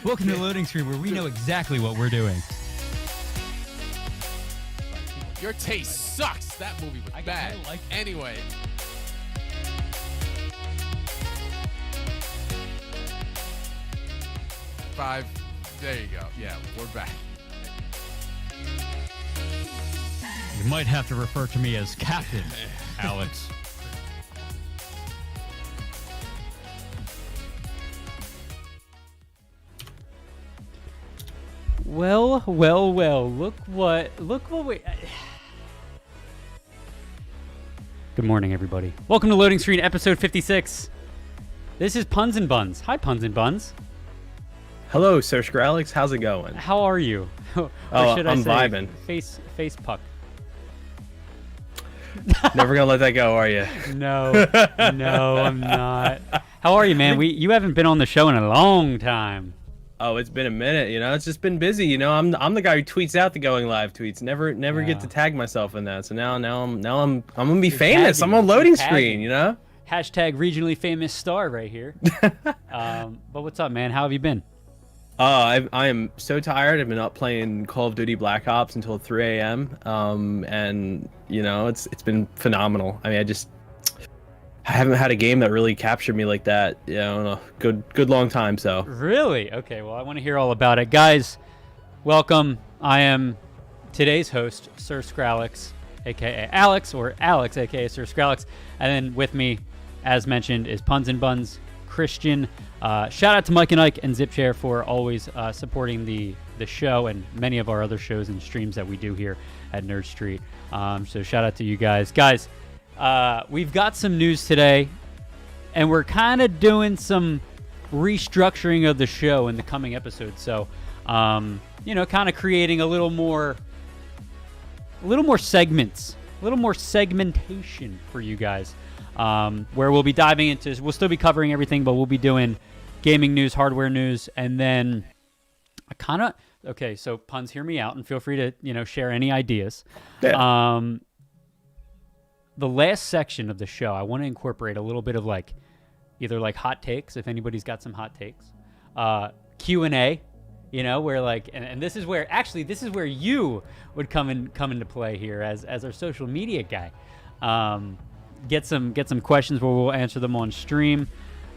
Welcome to the loading screen where we know exactly what we're doing. Your taste sucks. That movie was bad. Like anyway. Five. There you go. Yeah, we're back. You might have to refer to me as Captain Alex. Well. Look what we... Good morning, everybody. Welcome to Loading Screen, episode 56. This is Puns and Buns. Hi, Puns and Buns. Hello, Sir Alex. How's it going? How are you? Or should I I'm say vibing. Face puck. Never gonna let that go, are you? No, I'm not. How are you, man? You haven't been on the show in a long time. Oh, it's been a minute. It's just been busy. I'm the guy who tweets out the going live tweets. Never get to tag myself in that. So now I'm gonna be famous. I'm on loading screen. Hashtag regionally famous star right here. But what's up, man? How have you been? I am so tired. I've been up playing Call of Duty Black Ops until 3 a.m. And it's been phenomenal. I mean, I haven't had a game that really captured me like that, in a good long time. So really, okay. Well, I want to hear all about it, guys. Welcome. I am today's host, Sir Scralex, aka Alex, or Alex, aka Sir Scralex, and then with me, as mentioned, is Puns and Buns Christian. Shout out to Mike and Ike and Zipchair for always supporting the show and many of our other shows and streams that we do here at Nerd Street. So shout out to you guys. Guys, we've got some news today, and we're kind of doing some restructuring of the show in the coming episodes. So, kind of creating a little more segments, a little more segmentation for you guys. Where we'll be diving into, we'll still be covering everything, but we'll be doing gaming news, hardware news, and then okay, so Puns, hear me out and feel free to, share any ideas. Yeah. The last section of the show, I want to incorporate a little bit of either hot takes, if anybody's got some hot takes, Q&A, where and this is where you would come into play here as our social media guy. Get some questions where we'll answer them on stream.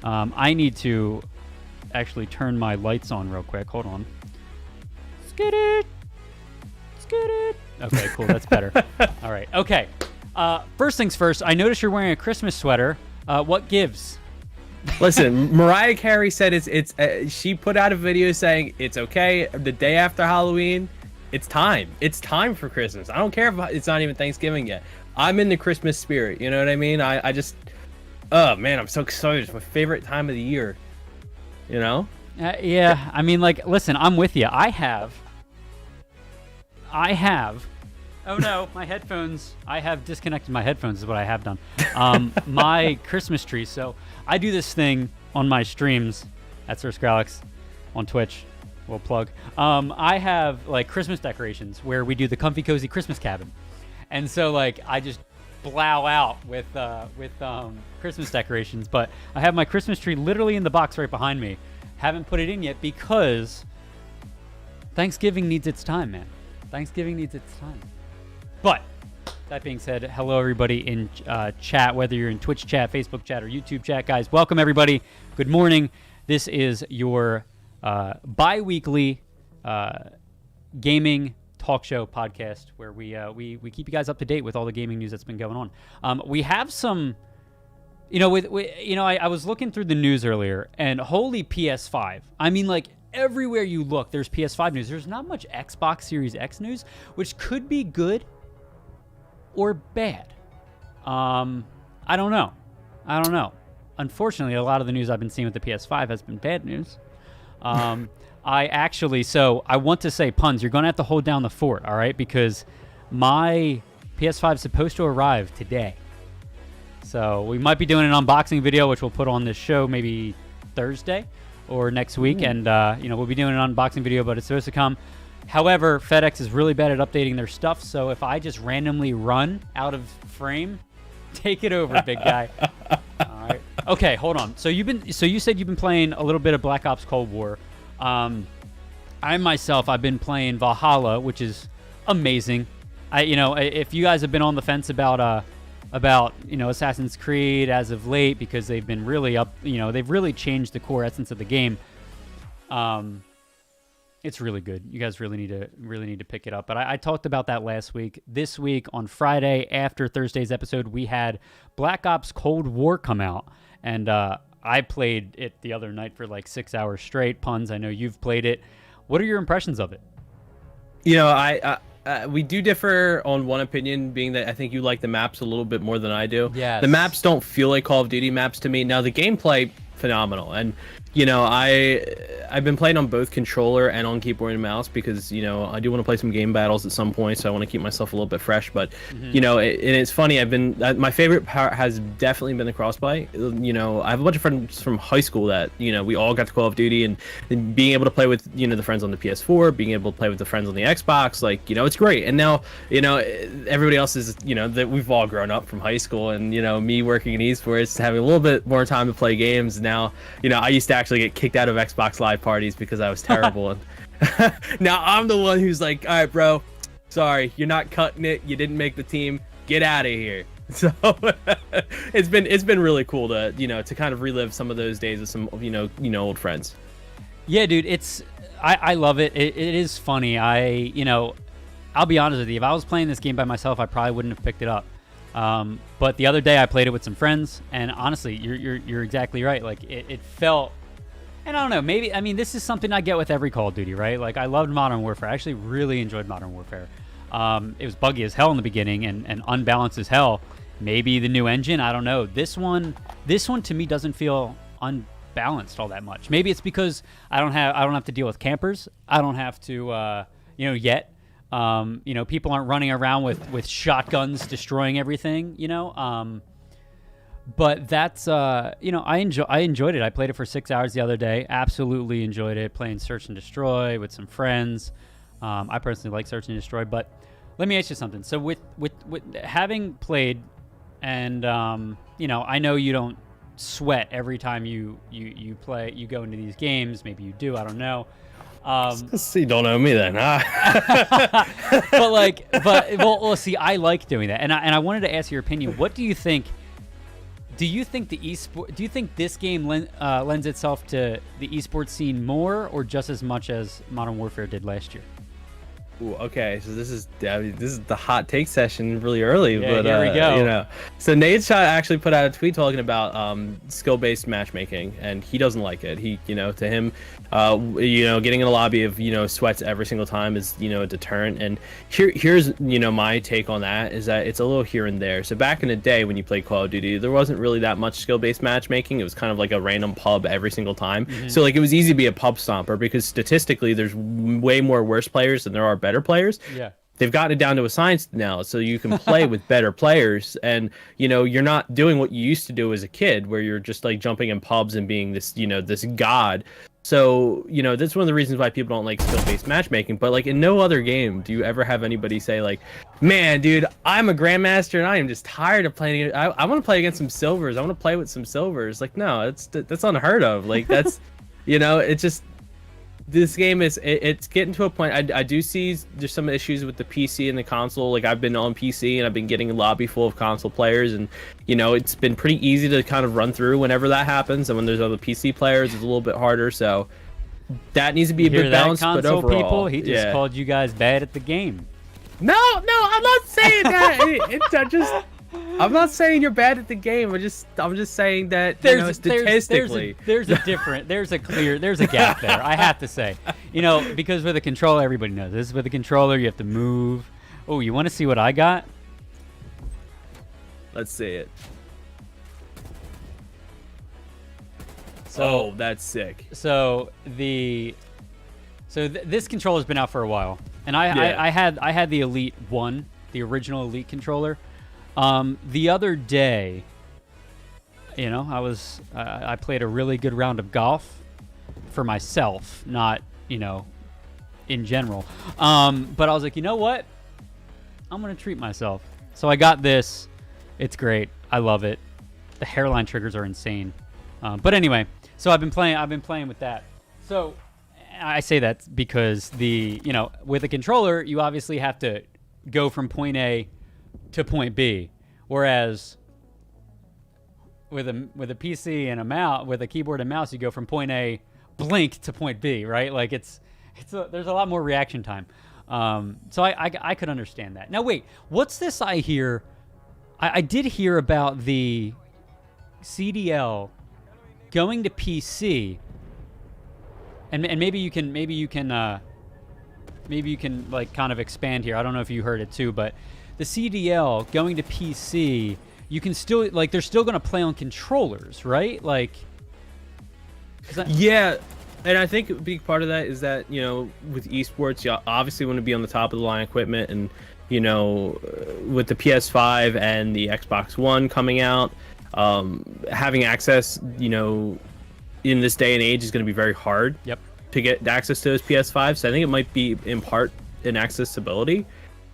I need to actually turn my lights on real quick. Hold on. Skid it. Okay, cool. That's better. All right. Okay. First things first. I noticed you're wearing a Christmas sweater. What gives? Listen, Mariah Carey said it's. She put out a video saying it's okay. The day after Halloween, it's time. It's time for Christmas. I don't care if it's not even Thanksgiving yet. I'm in the Christmas spirit. You know what I mean? I just, oh man, I'm so excited. It's my favorite time of the year. Yeah. I mean, listen, I'm with you. I have. Oh no, my headphones. I have disconnected my headphones. Is what I have done. My Christmas tree. So I do this thing on my streams at Sir Scralex on Twitch. We'll plug. I have Christmas decorations where we do the comfy cozy Christmas cabin. And so, I just blow out with Christmas decorations. But I have my Christmas tree literally in the box right behind me. Haven't put it in yet because Thanksgiving needs its time, man. Thanksgiving needs its time. But that being said, hello, everybody in chat, whether you're in Twitch chat, Facebook chat, or YouTube chat. Guys, welcome, everybody. Good morning. This is your bi-weekly gaming talk show podcast where we keep you guys up to date with all the gaming news that's been going on. We have some, I was looking through the news earlier, and holy PS5. I mean, everywhere you look, there's PS5 news. There's not much Xbox Series X news, which could be good or bad. I don't know. Unfortunately, a lot of the news I've been seeing with the PS5 has been bad news. I want to say, Puns, you're going to have to hold down the fort, all right? Because my PS5 is supposed to arrive today. So we might be doing an unboxing video, which we'll put on this show maybe Thursday or next week. And, we'll be doing an unboxing video, but it's supposed to come. However, FedEx is really bad at updating their stuff. So if I just randomly run out of frame, take it over, big guy. All right. Okay, hold on. So you said you've been playing a little bit of Black Ops Cold War. I myself, I've been playing Valhalla, which is amazing. If you guys have been on the fence about Assassin's Creed as of late, because they've been really they've really changed the core essence of the game. It's really good. You guys really need to pick it up. But I talked about that last week. This week on Friday, after Thursday's episode, we had Black Ops Cold War come out, and I played it the other night for like 6 hours straight. Puns, I know you've played it. What are your impressions of it? We do differ on one opinion, being that I think you like the maps a little bit more than I do. Yes. The maps don't feel like Call of Duty maps to me. Now, the gameplay, phenomenal. And, I've been playing on both controller and on keyboard and mouse because, I do want to play some game battles at some point, so I want to keep myself a little bit fresh. But, and it's funny, my favorite part has definitely been the crossplay. I have a bunch of friends from high school that, we all got to Call of Duty, and being able to play with, the friends on the PS4, being able to play with the friends on the Xbox, it's great. And now, everybody else is, that we've all grown up from high school, and, me working in esports, having a little bit more time to play games. Now, I used to actually get kicked out of Xbox Live parties because I was terrible. And now I'm the one who's like, all right, bro, sorry, you're not cutting it. You didn't make the team. Get out of here. So it's been really cool to, to kind of relive some of those days with some, old friends. Yeah, dude, I love it. It is funny. I'll be honest with you. If I was playing this game by myself, I probably wouldn't have picked it up. But the other day I played it with some friends, and honestly, you're exactly right. Like it felt, and I don't know, maybe, this is something I get with every Call of Duty, right? Like, I loved Modern Warfare. I actually really enjoyed Modern Warfare. It was buggy as hell in the beginning and unbalanced as hell. Maybe the new engine, I don't know. This one to me doesn't feel unbalanced all that much. Maybe it's because I don't have to deal with campers. I don't have to, yet. People aren't running around with shotguns destroying everything, but that's, I enjoyed it. I played it for 6 hours the other day. Absolutely enjoyed it. Playing Search and Destroy with some friends. I personally like Search and Destroy, but let me ask you something. So with having played, and, I know you don't sweat every time you play, you go into these games. Maybe you do. I don't know. You don't know me then, huh? Well, see, I like doing that, and I wanted to ask your opinion. What do you think? Do you think this game lends itself to the esports scene more, or just as much as Modern Warfare did last year? Ooh, okay, so this is the hot take session really early, yeah, but here we go. So Nate Shot actually put out a tweet talking about skill-based matchmaking, and he doesn't like it. He, to him, getting in a lobby of sweats every single time is a deterrent. And here's my take on that is that it's a little here and there. So back in the day when you played Call of Duty, there wasn't really that much skill-based matchmaking. It was kind of like a random pub every single time. Mm-hmm. So like it was easy to be a pub stomper because statistically there's way more worse players than there are better players. Yeah. They've gotten it down to a science now, so you can play with better players, and you're not doing what you used to do as a kid, where you're just like jumping in pubs and being this this god. So that's one of the reasons why people don't like skill-based matchmaking. But like in no other game do you ever have anybody say like, man, dude, I'm a grandmaster and I am just tired of playing it. I want to play against some silvers. I want to play with some silvers. Like, no, that's unheard of. Like that's it's just. This game it's getting to a point. I do see there's some issues with the PC and the console. Like I've been on PC and I've been getting a lobby full of console players, and it's been pretty easy to kind of run through whenever that happens. And when there's other PC players, it's a little bit harder. So that needs to be a bit balanced. Console but overall, people, he just called you guys bad at the game. No, I'm not saying that. I'm not saying you're bad at the game. I'm just saying that statistically, there's a gap there. I have to say, because with a controller, everybody knows this. With a controller, you have to move. Oh, you want to see what I got? Let's see it. So that's sick. So this controller's been out for a while, and I had the Elite 1, the original Elite controller. The other day, I played a really good round of golf for myself, not, in general. But I was like, you know what? I'm going to treat myself. So I got this. It's great. I love it. The hairline triggers are insane. But anyway, so I've been playing with that. So, I say that because with a controller, you obviously have to go from point A to point B, whereas with a PC and with a keyboard and mouse, you go from point A blink to point B, right? Like there's a lot more reaction time. So I could understand that. Now wait, what's this I hear? I did hear about the CDL going to PC, and maybe you can like kind of expand here. I don't know if you heard it too, but the CDL going to PC, you can still like they're still going to play on controllers, right? Like, yeah. And I think a big part of that is that, with esports, you obviously want to be on the top of the line equipment. And, with the PS5 and the Xbox One coming out, having access, in this day and age is going to be very hard to get access to those PS5s. So I think it might be in part an accessibility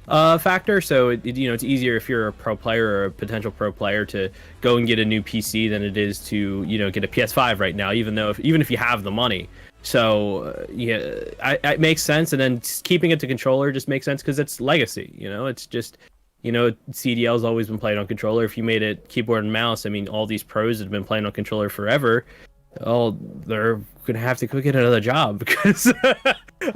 factor. So, it's easier if you're a pro player or a potential pro player to go and get a new PC than it is to, get a PS5 right now, even if you have the money. So, it makes sense. And then keeping it to controller just makes sense because it's legacy. It's just, CDL's always been played on controller. If you made it keyboard and mouse, I mean, all these pros that have been playing on controller forever, they're gonna have to go get another job because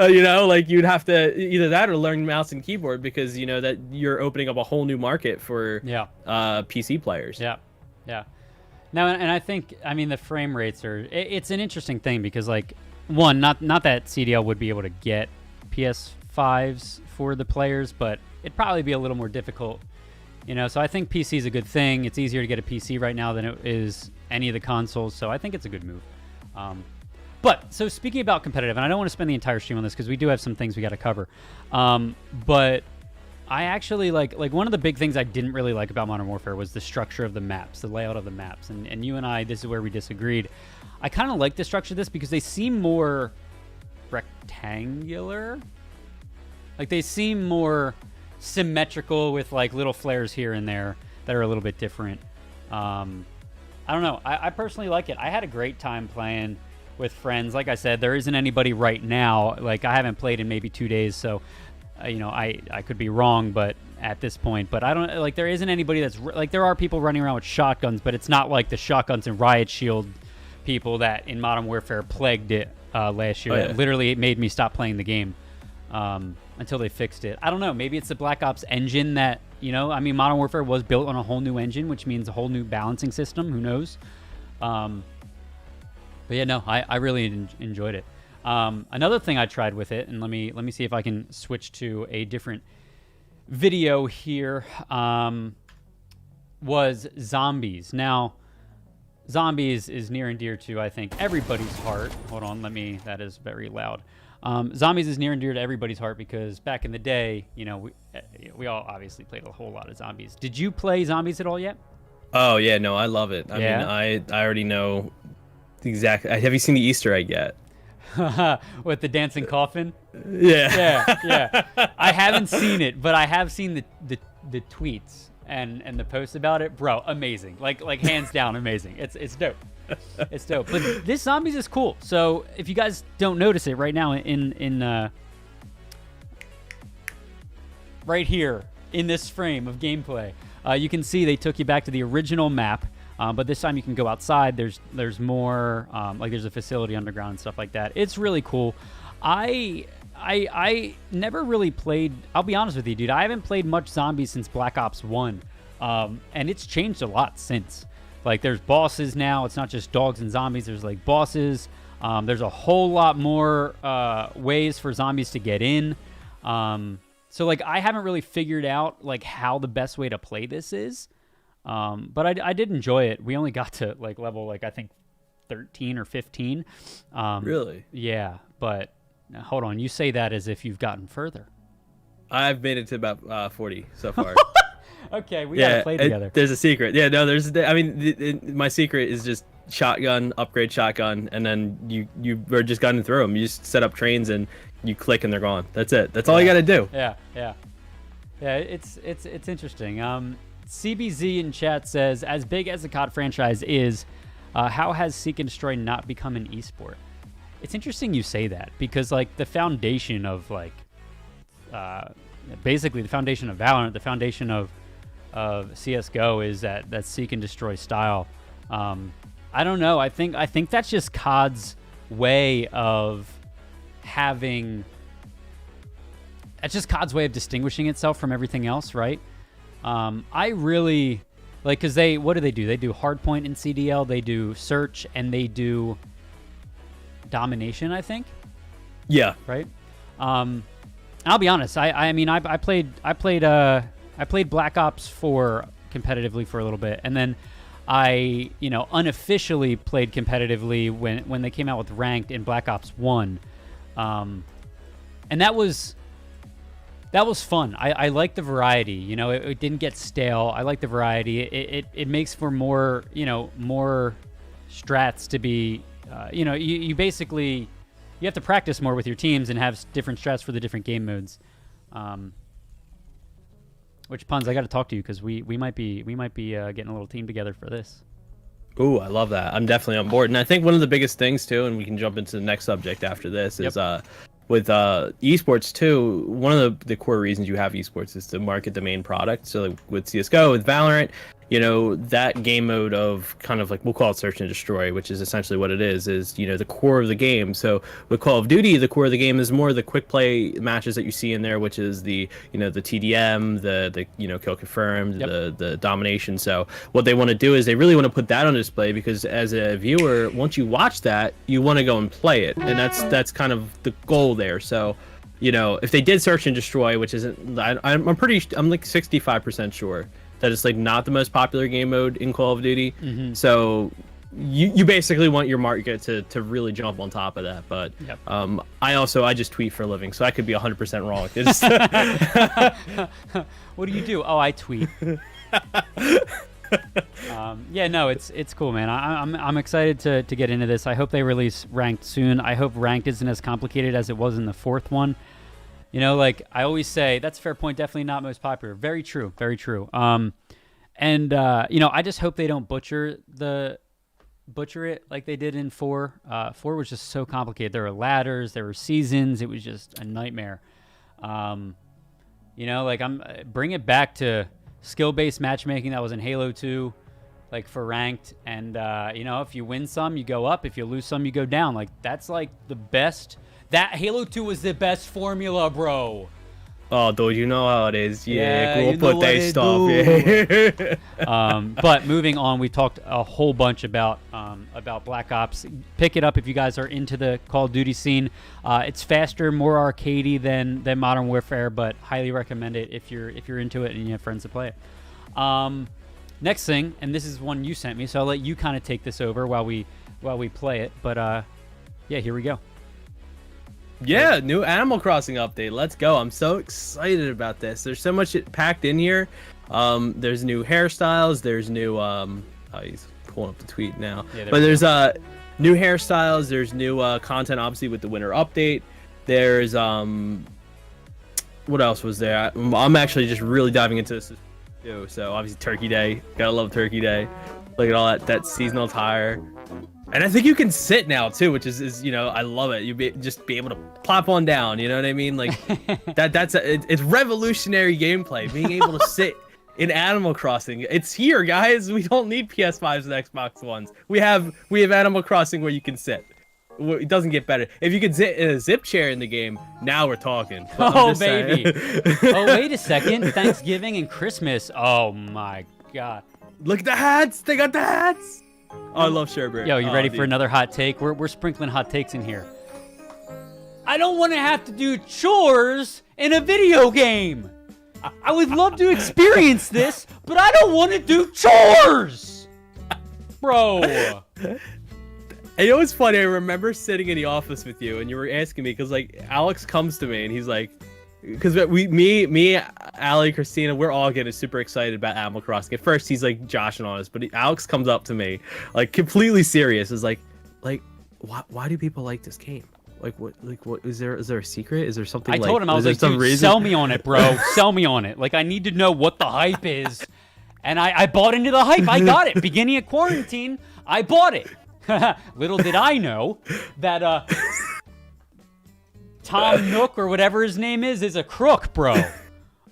you'd have to either that or learn mouse and keyboard because that you're opening up a whole new market for PC players. Now, and I think the frame rates it's an interesting thing because like one, not that CDL would be able to get PS5s for the players, but it'd probably be a little more difficult, so I think PC is a good thing. It's easier to get a PC right now than it is any of the consoles, so I think it's a good move. But so speaking about competitive, and I don't want to spend the entire stream on this because we do have some things we got to cover, but I actually like one of the big things I didn't really like about Modern Warfare was the structure of the maps, the layout of the maps, and you and I, this is where we disagreed. I kind of like the structure of this because they seem more rectangular, like they seem more symmetrical with like little flares here and there that are a little bit different. I don't know. I personally like it. I had a great time playing with friends. Like I said, there isn't anybody right now. Like I haven't played in maybe 2 days, so I could be wrong, but at this point, but I don't like there isn't anybody that's like there are people running around with shotguns, but it's not like the shotguns and riot shield people that in Modern Warfare plagued it last year. That literally made me stop playing the game until they fixed it. I don't know. Maybe it's the Black Ops engine that Modern Warfare was built on a whole new engine, which means a whole new balancing system. Who knows? But yeah, no, I really enjoyed it. Another thing I tried with it, and let me see if I can switch to a different video here, was zombies. Now, zombies is near and dear to, I think, everybody's heart. Hold on, that is very loud. Zombies is near and dear to everybody's heart because back in the day, we all obviously played a whole lot of zombies. Did you play zombies at all yet? Oh, yeah, no, I love it. I mean, I already know exactly. Have you seen the Easter egg yet? With the dancing coffin? Yeah. I haven't seen it, but I have seen the tweets and the posts about it. Bro, amazing. Like hands down amazing. It's dope. It's dope. But this zombies is cool. So if you guys don't notice it right now in right here in this frame of gameplay, you can see they took you back to the original map. But this time you can go outside. There's more, like there's a facility underground and stuff like that. It's really cool. I never really played, I'll be honest with you, dude. I haven't played much zombies since Black Ops 1. And it's changed a lot since. Like there's bosses now. It's not just dogs and zombies. There's like bosses. There's a whole lot more ways for zombies to get in. So like I haven't really figured out like how the best way to play this is. But I did enjoy it. We only got to like level like I think 13 or 15. Really? Yeah, but hold on. You say that as if you've gotten further. I've made it to about 40 so far. Okay, we gotta play together. There's a secret. Yeah, no, my secret is just upgrade shotgun, and then you are just gunning through them. You just set up trains and you click and they're gone. That's it. That's all you gotta do. Yeah. It's interesting. CBZ in chat says, as big as the COD franchise is, how has Seek and Destroy not become an esport? It's interesting you say that, because like the foundation of like basically the foundation of Valorant, the foundation of CS:GO is that seek and destroy style. I don't know. I think that's just COD's way of having. That's just COD's way of distinguishing itself from everything else, right? I really like, because what do? They do hardpoint in CDL, they do search, and they do domination, I think. Yeah. Right. I'll be honest. I mean, I played Black Ops 4 competitively for a little bit, and then I, unofficially played competitively when they came out with ranked in Black Ops 1, and that was fun. I like the variety. It didn't get stale. I like the variety. It makes for more more strats to be. You basically you have to practice more with your teams and have different strats for the different game modes. Which, Puns, I got to talk to you, because we might be getting a little team together for this. Ooh, I love that. I'm definitely on board. And I think one of the biggest things too, and we can jump into the next subject after this, is with esports too. One of the core reasons you have esports is to market the main product. So like with CS:GO, with Valorant, that game mode of kind of like, we'll call it search and destroy, which is essentially what it is the core of the game. So with Call of Duty, the core of the game is more the quick play matches that you see in there, which is the the TDM, the kill confirmed, the domination. So what they want to do is they really want to put that on display, because as a viewer, once you watch that, you want to go and play it, and that's kind of the goal there. So if they did search and destroy, which isn't, I'm like 65% sure that it's like not the most popular game mode in Call of Duty. Mm-hmm. So you basically want your market to really jump on top of that. But I just tweet for a living, so I could be 100% wrong. What do you do? Oh, I tweet. No, it's cool, man. I'm excited to get into this. I hope they release ranked soon. I hope ranked isn't as complicated as it was in the fourth one. Like I always say, that's a fair point. Definitely not most popular. Very true. Very true. I just hope they don't butcher it like they did in 4. 4 was just so complicated. There were ladders, there were seasons. It was just a nightmare. Bring it back to skill-based matchmaking that was in Halo 2, like for ranked. And if you win some, you go up. If you lose some, you go down. Like that's like the best. That Halo 2 was the best formula, bro. Oh, dude, you know how it is. Yeah, you we'll put that stuff. Yeah. But moving on, we talked a whole bunch about Black Ops. Pick it up if you guys are into the Call of Duty scene. It's faster, more arcadey than Modern Warfare, but highly recommend it if you're into it and you have friends to play it. Next thing, and this is one you sent me, so I'll let you kind of take this over while we play it. But here we go. Yeah, new Animal Crossing update. Let's go. I'm so excited about this. There's so much packed in here. There's new hairstyles. There's new he's pulling up the tweet now. Yeah, but there's new hairstyles. There's new content, obviously, with the winter update. There's what else was there? I'm actually just really diving into this too. So obviously Turkey Day. Gotta love Turkey Day. Look at all that seasonal attire. And I think you can sit now too, which is I love it. Just be able to plop on down. You know what I mean? Like it's revolutionary gameplay. Being able to sit in Animal Crossing. It's here, guys. We don't need PS5s and Xbox Ones. We have Animal Crossing where you can sit. It doesn't get better. If you could sit in a zip chair in the game, now we're talking. Oh baby. Oh wait a second. Thanksgiving and Christmas. Oh my god. Look at the hats. They got the hats. Oh, I love Sherbert. Yo, you ready for another hot take? We're sprinkling hot takes in here. I don't want to have to do chores in a video game. I would love to experience this, but I don't want to do chores. Bro. And it's funny, I remember sitting in the office with you and you were asking me, because like Alex comes to me and he's like, because me, Ali, Christina, we're all getting super excited about Animal Crossing. At first, he's like joshing on us, but Alex comes up to me, like completely serious, is like, why do people like this game? Like what is there a secret? Is there something? I told him, I was like, dude, sell me on it, bro. Sell me on it. Like I need to know what the hype is, and I bought into the hype. I got it. Beginning of quarantine, I bought it. Little did I know that Tom Nook or whatever his name is a crook, bro.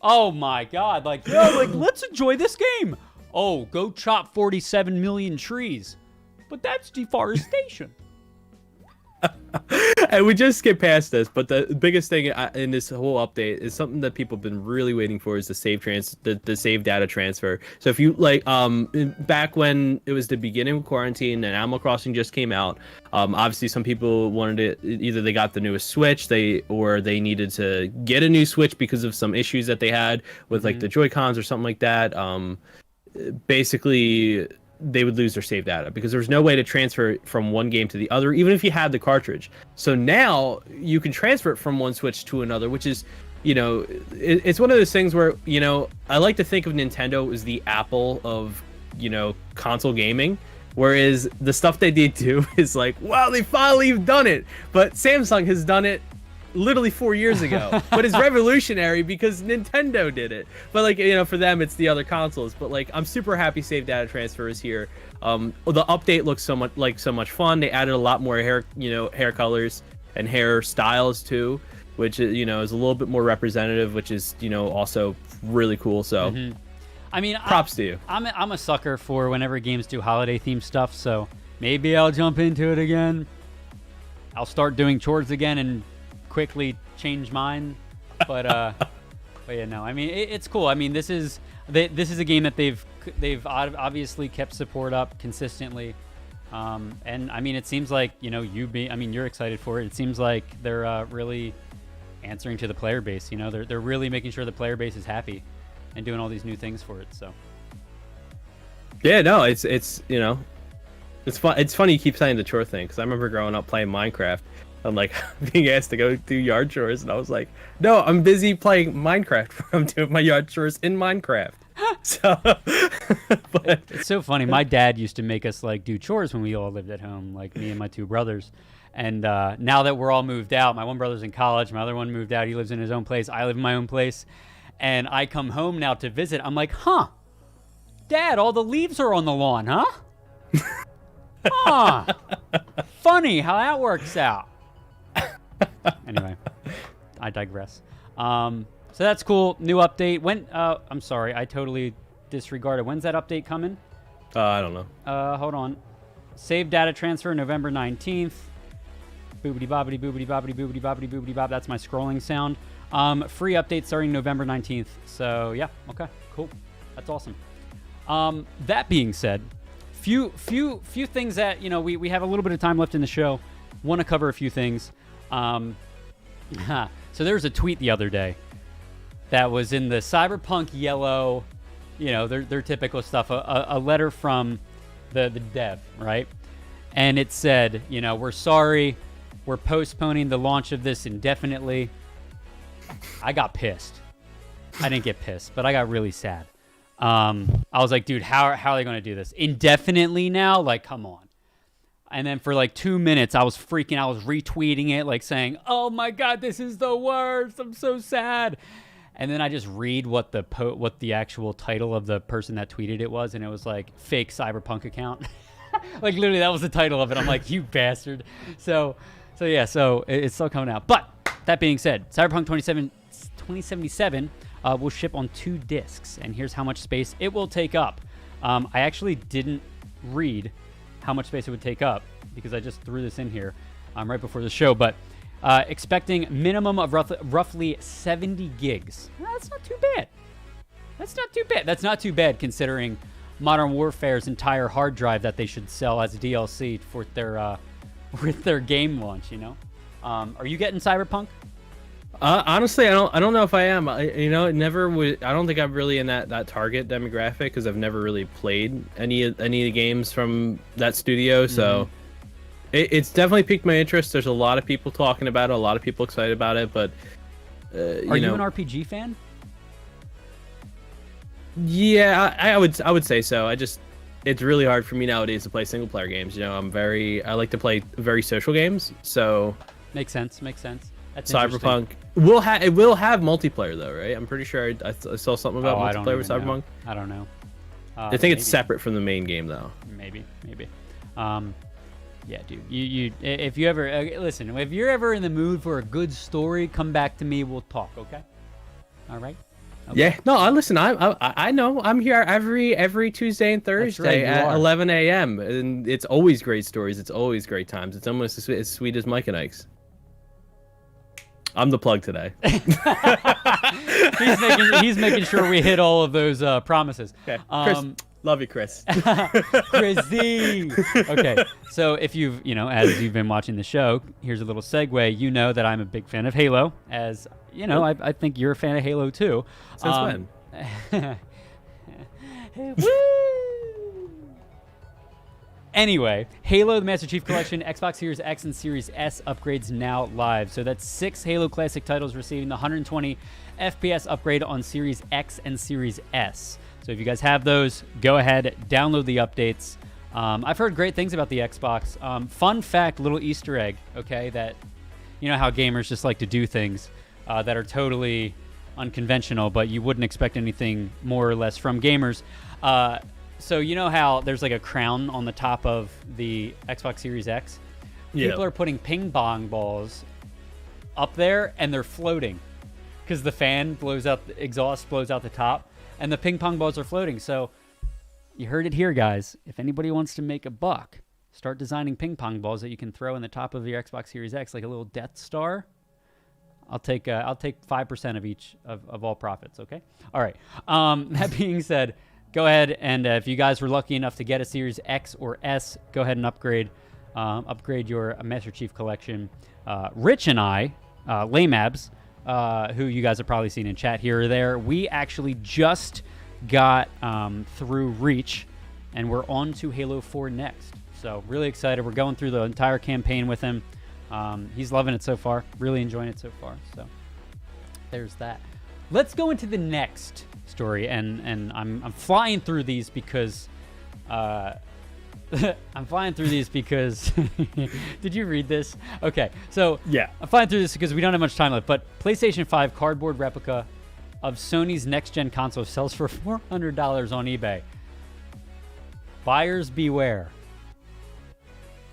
Oh my God! Like, yo, like let's enjoy this game. Oh, go chop 47 million trees, but that's deforestation. And we just skipped past this, but the biggest thing in this whole update is something that people have been really waiting for is the save data transfer. So if you like, back when it was the beginning of quarantine and Animal Crossing just came out, obviously some people wanted to either they got the newest Switch, or they needed to get a new Switch because of some issues that they had with like the Joy-Cons or something like that. Basically, they would lose their save data because there was no way to transfer it from one game to the other, even if you had the cartridge. So now you can transfer it from one Switch to another, which is, it's one of those things where, I like to think of Nintendo as the Apple of, console gaming. Whereas the stuff they did do is like, wow, they finally done it. But Samsung has done it literally 4 years ago, but it's revolutionary because Nintendo did it. But like, for them it's the other consoles. But like, I'm super happy save data transfer is here. The update looks so much fun. They added a lot more hair colors and hair styles too, which is a little bit more representative, which is also really cool. So I mean, props to you. I'm a sucker for whenever games do holiday themed stuff, so maybe I'll jump into it again. I'll start doing chores again and quickly change mine, but yeah, no, I mean it's cool. I mean this is a game that they've obviously kept support up consistently, and I mean it seems like you're excited for it. It seems like they're really answering to the player base. They're really making sure the player base is happy and doing all these new things for it. So yeah, no, it's fun. It's funny you keep saying the chore thing because I remember growing up playing Minecraft. I'm like being asked to go do yard chores, and I was like, "No, I'm busy playing Minecraft. I'm doing my yard chores in Minecraft." So, but it's so funny. My dad used to make us like do chores when we all lived at home, like me and my two brothers. And now that we're all moved out, my one brother's in college, my other one moved out. He lives in his own place. I live in my own place, and I come home now to visit. I'm like, "Huh, Dad, all the leaves are on the lawn, huh? Huh? Funny how that works out." Anyway, I digress. So that's cool. New update. When? I'm sorry, I totally disregarded. When's that update coming? I don't know. Hold on. Save data transfer November 19th. Boobity bobbity boobity bobbity boobity bobbity boobity bob. That's my scrolling sound. Free update starting November 19th. So yeah, okay, cool. That's awesome. That being said, few things that we have a little bit of time left in the show. Want to cover a few things. So there was a tweet the other day that was in the Cyberpunk yellow, their typical stuff, a letter from the dev, right? And it said, we're sorry, we're postponing the launch of this indefinitely. I got pissed. I didn't get pissed, but I got really sad. I was like, dude, how are they going to do this indefinitely now? Like, come on. And then for like 2 minutes, I was freaking. I was retweeting it, like saying, "Oh my God, this is the worst. I'm so sad." And then I just read what the actual title of the person that tweeted it was, and it was like fake Cyberpunk account. Like literally, that was the title of it. I'm like, you bastard. So yeah, it's still coming out. But that being said, Cyberpunk 2077 will ship on 2 discs, and here's how much space it will take up. I actually didn't read how much space it would take up because I just threw this in here right before the show, but expecting minimum of roughly 70 gigs. That's not too bad. That's not too bad considering Modern Warfare's entire hard drive that they should sell as DLC for their game launch. Are you getting Cyberpunk? Honestly, I don't know if I am. It never would. I don't think I'm really in that target demographic because I've never really played any of the games from that studio. So it's definitely piqued my interest. There's a lot of people talking about it, a lot of people excited about it. But are you an RPG fan? Yeah, I would say so. It's really hard for me nowadays to play single player games. I like to play very social games. So makes sense. That's Cyberpunk will have multiplayer though, right? I'm pretty sure I saw something about multiplayer with Cyberpunk. I don't know. I think it's separate from the main game though. Maybe. Yeah, dude. If you ever listen, if you're ever in the mood for a good story, come back to me. We'll talk. Okay. All right. Okay. Yeah. No, I listen. I know. I'm here every Tuesday and Thursday at 11 a.m. and it's always great stories. It's always great times. It's almost as sweet as Mike and Ike's. I'm the plug today. he's making sure we hit all of those promises. Okay. Chris, love you, Chris. Chrissy. Okay, so if as you've been watching the show, here's a little segue. You know that I'm a big fan of Halo, as you know. I think you're a fan of Halo too. Since when? Woo! Anyway, Halo, the Master Chief Collection, Xbox Series X and Series S upgrades now live. So that's 6 Halo Classic titles receiving the 120 FPS upgrade on Series X and Series S. So if you guys have those, go ahead, download the updates. I've heard great things about the Xbox. Fun fact, little Easter egg, okay, that you know how gamers just like to do things that are totally unconventional, but you wouldn't expect anything more or less from gamers. So you know how there's like a crown on the top of the Xbox Series X? Yeah. People are putting ping pong balls up there and they're floating because the fan blows out, the exhaust blows out the top, and the ping pong balls are floating. So you heard it here, guys. If anybody wants to make a buck, start designing ping pong balls that you can throw in the top of your Xbox Series X, like a little Death Star. I'll take 5% of each of all profits. Okay. All right. That being said, go ahead and if you guys were lucky enough to get a Series X or S, go ahead and upgrade your Master Chief Collection. Rich and I, Lamabs, who you guys have probably seen in chat here or there, we actually just got through Reach, and we're on to Halo 4 next. So really excited. We're going through the entire campaign with him. He's loving it so far, really enjoying it so far. So there's that. Let's go into the next story, and I'm flying through these because did you read this? Okay, so yeah, I'm flying through this because we don't have much time left. But PlayStation 5 cardboard replica of Sony's next-gen console sells for $400 on eBay. Buyers beware.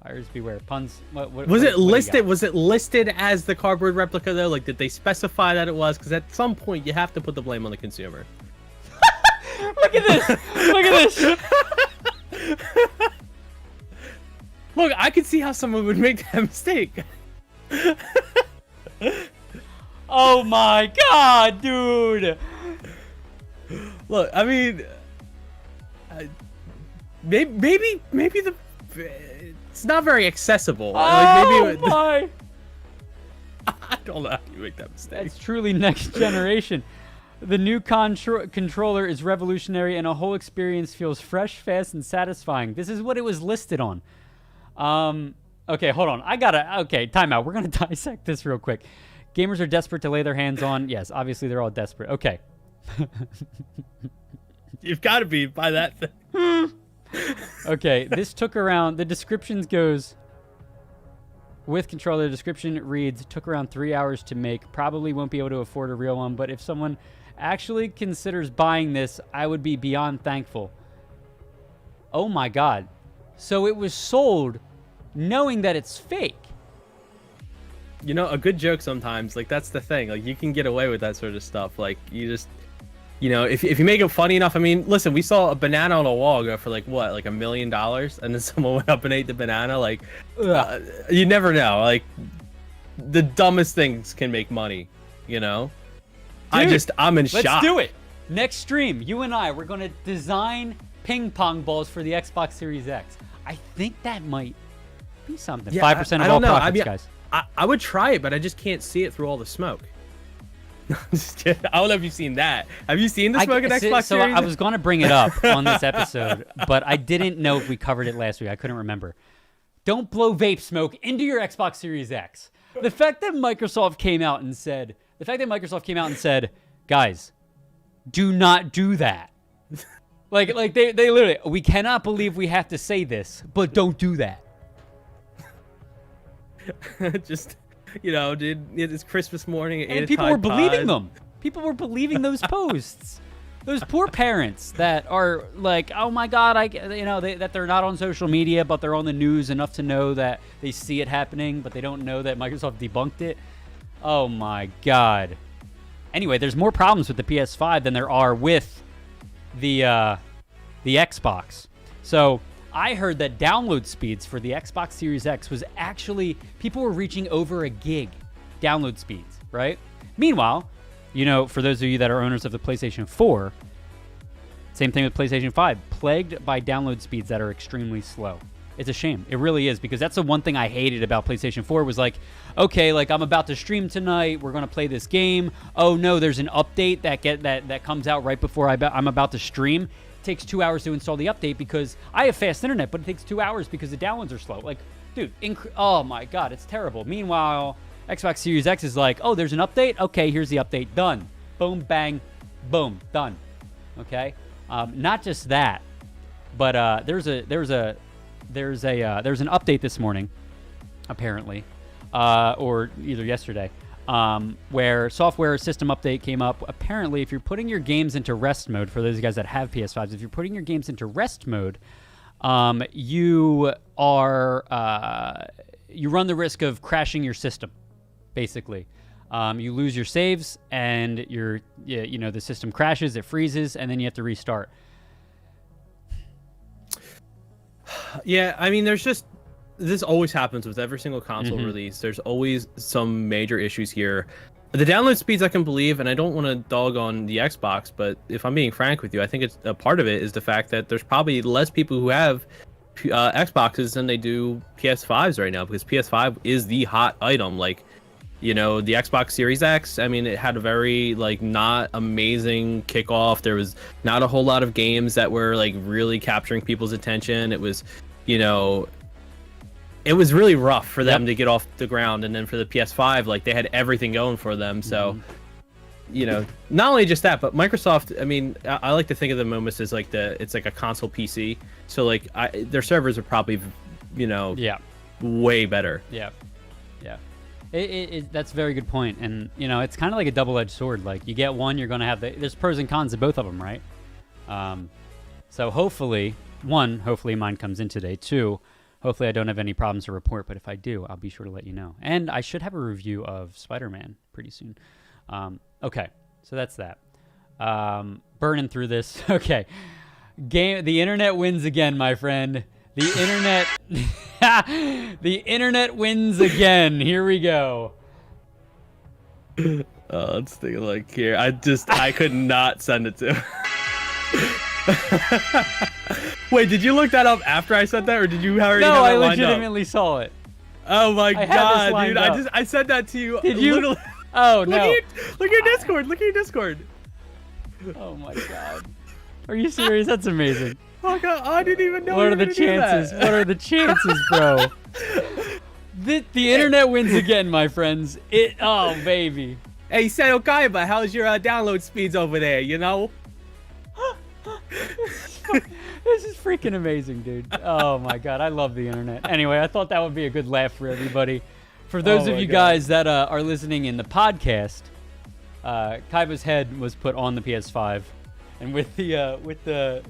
Buyers beware. Puns. Was it listed? Was it listed as the cardboard replica though? Like, did they specify that it was? Because at some point you have to put the blame on the consumer. Look at this! Look at this! Look, I could see how someone would make that mistake. Oh my god, dude! Look, I mean, maybe the it's not very accessible. Oh my! I don't know how you make that mistake. That's truly next generation. The new controller is revolutionary, and a whole experience feels fresh, fast, and satisfying. This is what it was listed on. Okay, hold on. Okay, time out. We're going to dissect this real quick. Gamers are desperate to lay their hands on. Yes, obviously they're all desperate. Okay. You've got to be by that thing. Okay, this took around, the descriptions goes, with controller, the description reads, took around 3 hours to make. Probably won't be able to afford a real one, but if someone actually considers buying this, I would be beyond thankful. Oh my god. So it was sold knowing that it's fake. You know, a good joke sometimes, like, that's the thing. Like, you can get away with that sort of stuff. Like, you just, you know, if you make it funny enough. I mean, listen, we saw a banana on a wall go for, like, what, like $1 million? And then someone went up and ate the banana. Like, you never know. Like, the dumbest things can make money, you know? Dude, I'm in shock. Let's do it. Next stream, you and I, we're going to design ping pong balls for the Xbox Series X. I think that might be something. Yeah, 5% of all profits, guys. I would try it, but I just can't see it through all the smoke. I don't know if you've seen that. Have you seen the smoke in Xbox so Series? I was going to bring it up on this episode, but I didn't know if we covered it last week. I couldn't remember. Don't blow vape smoke into your Xbox Series X. The fact that Microsoft came out and said, guys, do not do that. Like they literally, we cannot believe we have to say this, but don't do that. Just, you know, dude, it's Christmas morning at 8 And people were believing them. People were believing those posts. those poor parents that are like, oh my God, that they're not on social media, but they're on the news enough to know that they see it happening, but they don't know that Microsoft debunked it. Oh my God. Anyway, there's more problems with the PS5 than there are with the Xbox. So I heard that download speeds for the Xbox Series X was actually, people were reaching over a gig download speeds, right? Meanwhile, for those of you that are owners of the PlayStation 4, same thing with PlayStation 5, plagued by download speeds that are extremely slow. It's a shame. It really is, because that's the one thing I hated about PlayStation 4 was like, okay, like I'm about to stream tonight, we're going to play this game. Oh no, there's an update that comes out right before I'm about to stream. It takes 2 hours to install the update because I have fast internet, but it takes 2 hours because the downloads are slow. Like, dude, oh my God, it's terrible. Meanwhile, Xbox Series X is like, oh, there's an update? Okay, here's the update. Done. Boom, bang, boom, done. Okay? Not just that, but there's an update this morning, apparently, or either yesterday, where software system update came up. Apparently, if you're putting your games into rest mode, for those guys that have PS5s, if you're putting your games into rest mode, you run the risk of crashing your system. Basically, you lose your saves, and the system crashes, it freezes, and then you have to restart. Yeah, I mean, this always happens with every single console release. There's always some major issues here. The download speeds I can believe, and I don't want to dog on the Xbox, but if I'm being frank with you, I think it's a part of it is the fact that there's probably less people who have Xboxes than they do PS5s right now, because PS5 is the hot item. Like, the Xbox Series X, I mean, it had a very, not amazing kickoff. There was not a whole lot of games that were, really capturing people's attention. It was, it was really rough for them to get off the ground. And then for the PS5, they had everything going for them. So, not only just that, but Microsoft, I mean, I like to think of them almost as it's like a console PC. So, their servers are probably, way better. Yeah. Yeah. That's a very good point. And, it's kind of like a double-edged sword. Like, you get one, you're going to have there's pros and cons to both of them, right? So hopefully mine comes in today. 2, hopefully I don't have any problems to report. But if I do, I'll be sure to let you know. And I should have a review of Spider-Man pretty soon. Okay, so that's that. Burning through this. Okay. The internet wins again, my friend. The internet wins again. Here we go. Let's take a look here. I could not send it to. Wait, did you look that up after I said that, or did you already have that lined up? No, I legitimately saw it. Oh my God, dude! I said that to you. Did you? Literally. Oh no! Look at your Discord. Look at your Discord. Oh my God! Are you serious? That's amazing. Oh God, I didn't even know. What are the chances? What are the chances, bro? The internet wins again, my friends. Oh baby. Hey, Seto Kaiba, how's your download speeds over there? This is freaking amazing, dude. Oh my God, I love the internet. Anyway, I thought that would be a good laugh for everybody. For those of you guys that are listening in the podcast, Kaiba's head was put on the PS5, and with the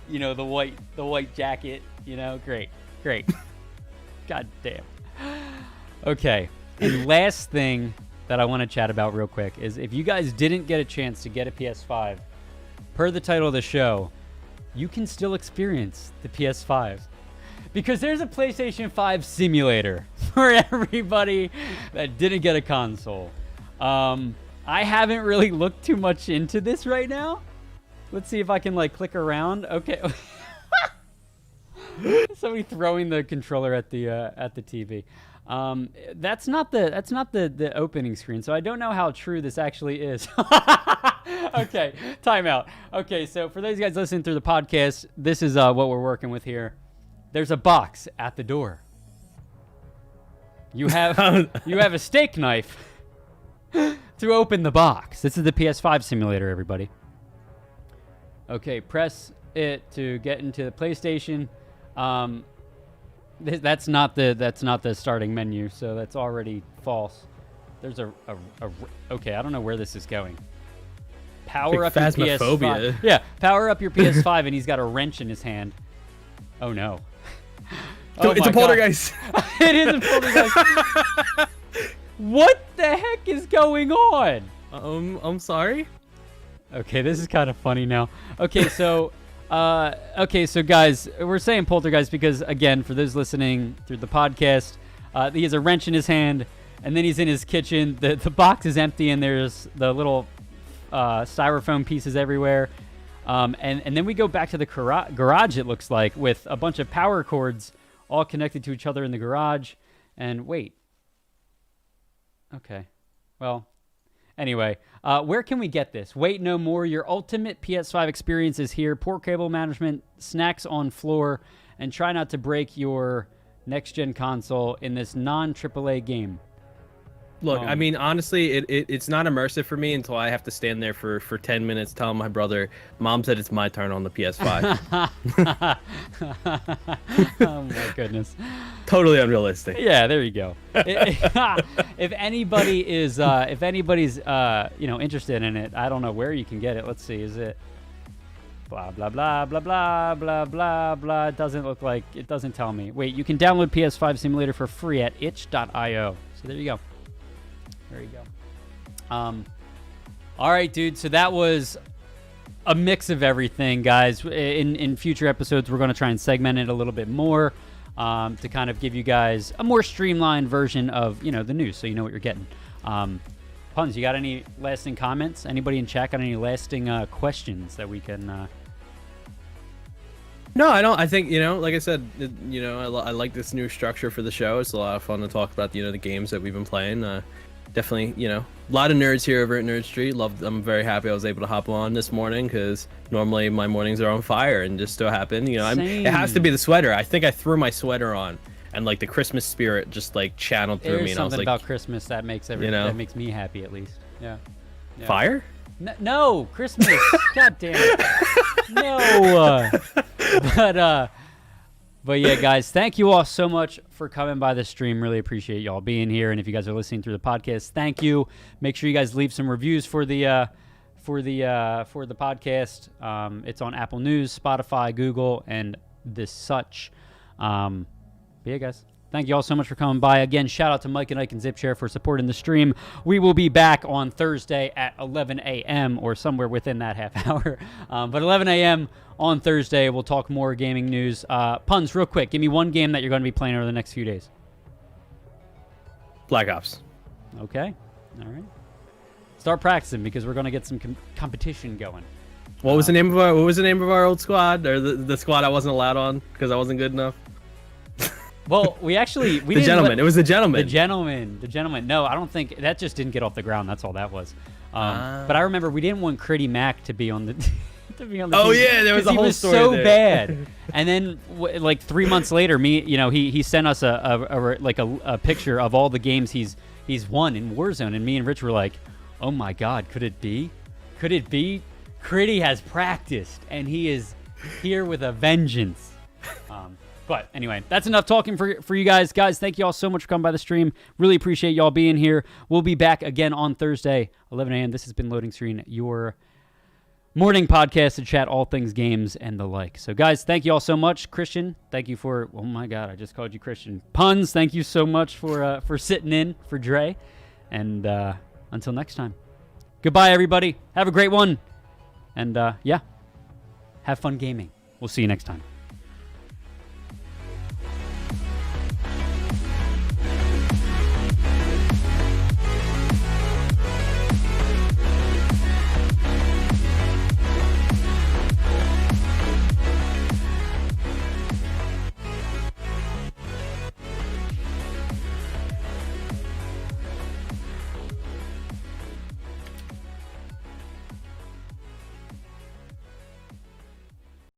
the white jacket, great. God damn. Okay, and last thing that I want to chat about real quick is if you guys didn't get a chance to get a PS5, per the title of the show, you can still experience the PS5. Because there's a PlayStation 5 simulator for everybody that didn't get a console. I haven't really looked too much into this right now. Let's see if I can click around. Okay. Somebody throwing the controller at the TV. That's not the opening screen, so I don't know how true this actually is. Okay, timeout. Okay, so for those guys listening through the podcast, this is what we're working with here. There's a box at the door. You have a steak knife to open the box. This is the PS5 simulator, everybody. Okay, press it to get into the PlayStation. That's not the starting menu, so that's already false. There's okay, I don't know where this is going. Power up your PS5. Phasmophobia. Yeah, power up your PS5, and he's got a wrench in his hand. Oh no. So it's my a poltergeist. It is a poltergeist. What the heck is going on? I'm sorry. Okay, this is kind of funny now. Okay, so guys, we're saying poltergeist because, again, for those listening through the podcast, he has a wrench in his hand, and then he's in his kitchen. The box is empty, and there's the little styrofoam pieces everywhere. And then we go back to the garage, it looks like, with a bunch of power cords all connected to each other in the garage. And wait. Okay. Well, anyway, where can we get this? Wait no more. Your ultimate PS5 experience is here. Poor cable management, snacks on floor, and try not to break your next-gen console in this non-AAA game. Look, I mean, honestly, it's not immersive for me until I have to stand there for 10 minutes telling my brother, Mom said it's my turn on the PS5. Oh, my goodness. Totally unrealistic. Yeah, there you go. If anybody is, if anybody's, interested in it, I don't know where you can get it. Let's see. Is it blah, blah, blah, blah, blah, blah, blah, blah. It doesn't look like, it doesn't tell me. Wait, you can download PS5 Simulator for free at itch.io. So there you go. There you go. All right, dude. So that was a mix of everything, guys. In future episodes, we're going to try and segment it a little bit more to kind of give you guys a more streamlined version of, the news, so you know what you're getting. Puns, you got any lasting comments? Anybody in chat got any lasting questions that we can... No, I don't. I think, like I said, I like this new structure for the show. It's a lot of fun to talk about, the games that we've been playing. Definitely, a lot of nerds here over at Nerd Street. I'm very happy I was able to hop on this morning because normally my mornings are on fire, and just so happened, it has to be the sweater. I think I threw my sweater on, and like the Christmas spirit just like channeled through me. And I was like, something about Christmas that makes that makes me happy at least. Yeah. Fire? No, Christmas. God damn it. No. But yeah, guys, thank you all so much for coming by the stream. Really appreciate y'all being here. And if you guys are listening through the podcast, thank you. Make sure you guys leave some reviews for the podcast. It's on Apple News, Spotify, Google, and this such. But yeah, guys, thank you all so much for coming by. Again, shout out to Mike and Ike and Zipchair for supporting the stream. We will be back on Thursday at 11 a.m. or somewhere within that half hour. But 11 a.m. on Thursday, we'll talk more gaming news. Puns, real quick, give me one game that you're going to be playing over the next few days. Black Ops. Okay. All right. Start practicing because we're going to get some competition going. What was the name of our old squad, or the squad I wasn't allowed on because I wasn't good enough? Well, we It was the gentleman. The gentleman. No, I don't think that just didn't get off the ground. That's all that was. But I remember we didn't want Critty Mac to be on the team. Oh yeah, there was a whole story so there. bad. And then like 3 months later, he sent us a picture of all the games he's won in Warzone, and me and Rich were like, oh my God, could it be? Could it be? Critty has practiced, and he is here with a vengeance. But anyway, that's enough talking for you guys. Guys, thank you all so much for coming by the stream. Really appreciate y'all being here. We'll be back again on Thursday, 11 a.m. This has been Loading Screen, your morning podcast to chat all things games and the like. So, guys, thank you all so much. Christian, thank you for... Oh, my God, I just called you Christian. Puns, thank you so much for sitting in for Dre. And until next time, goodbye, everybody. Have a great one. And, yeah, have fun gaming. We'll see you next time.